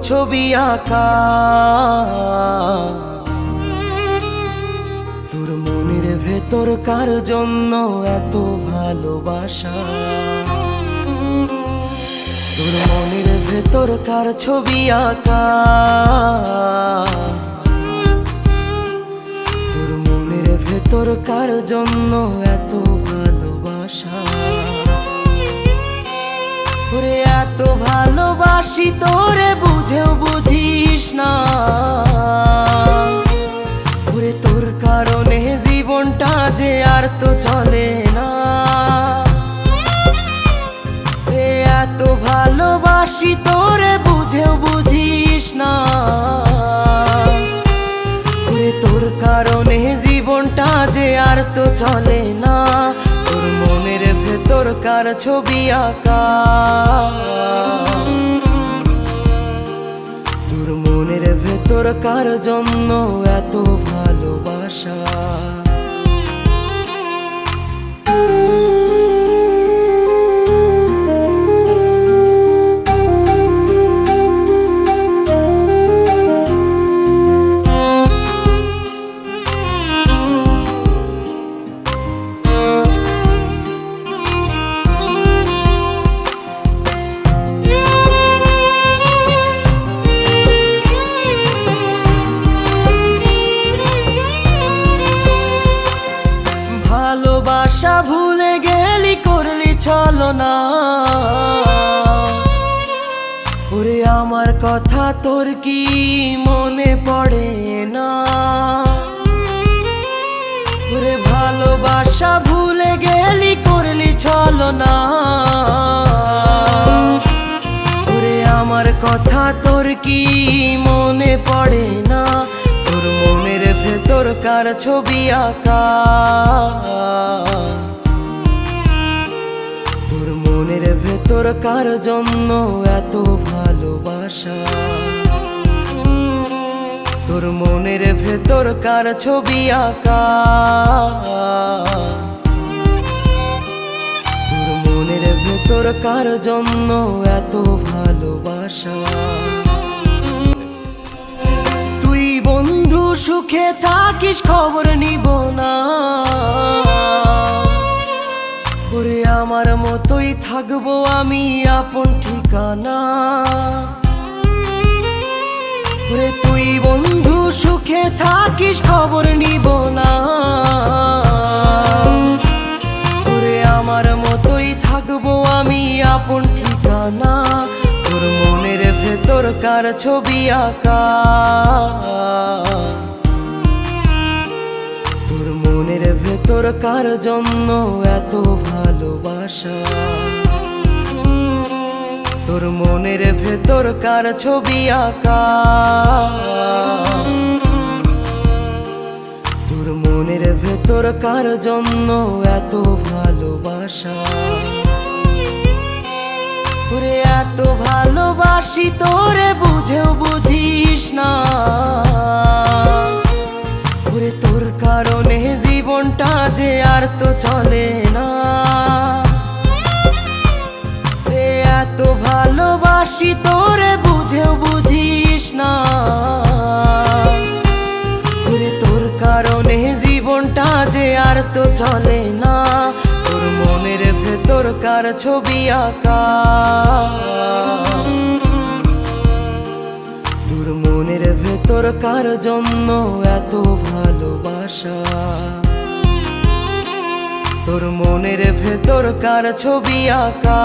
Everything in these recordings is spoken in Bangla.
ছবি আঁকা, তোর মনের ভেতর কার জন্য এত ভালোবাসা, তোর মনের ভেতর কার ছবি আঁকা, তোর মনের ভেতর কার জন্য এত ভালোবাসা। তোরে এত ভালোবাসি তোরে বুঝেও বুঝিস না, ওরে তোর কারণে জীবনটা যে আর তো চলে না। এত ভালোবাসি তোরে বুঝেও বুঝিস না, ওরে তোর কারণে জীবনটা যে আর তো চলে না। তোর মনের ভেতর কার ছবি আঁকা, তোর মনের ভেতর কার জন্য এত ভালোবাসা। ভালোবাসা ভুলে গেলি করলি ছলনা, ওরে আমার কথা তোর কি মনে পড়ে না। ওরে ভালোবাসা ভুলে গেলি করলি ছলনা, ওরে আমার কথা তোর কি মনে পড়ে না। তোর মনের ভেতর কার ছবি আঁকা, তোর মনের ভেতর কার জন্য এত ভালোবাসা। তোর মনের ভেতর কার ছবি আঁকা, তোর মনের ভেতর কার জন্য এত ভালোবাসা। বন্ধু সুখে থাকিস খবর নিব না, ওরে আমার মতোই থাকবো আমি আপন ঠিকানা। ওরে তুই বন্ধু সুখে থাকিস খবর নিব না, ওরে আমার মতোই থাকবো আমি আপন ঠিকানা। তোর মনের ভেতর কার ছবি আঁকা, তোর মনের ভেতর কার জন্য এত ভালোবাসা। তোর মনের ভেতর কার ছবি আঁকা, তোর মনের ভেতর কার জন্য এত ভালোবাসা। তোরে এত ভালোবাসি তোরে বুঝেও বুঝিস না, ওরে তোর কারণে জীবনটা যে আর তো চলে না। এত ভালোবাসি তোরে বুঝেও বুঝিস না, ওরে তোর কারণে জীবনটা যে আর তো চলে না। তোর মনের ভেতর কার ছবি আঁকা, তোর মনের ভেতর কার জন্য এত ভালোবাসা। তোর মনের ভেতর কার ছবি আঁকা,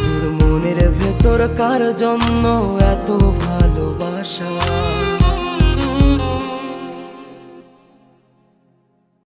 তোর মনের ভেতর কার জন্য এত ভালোবাসা।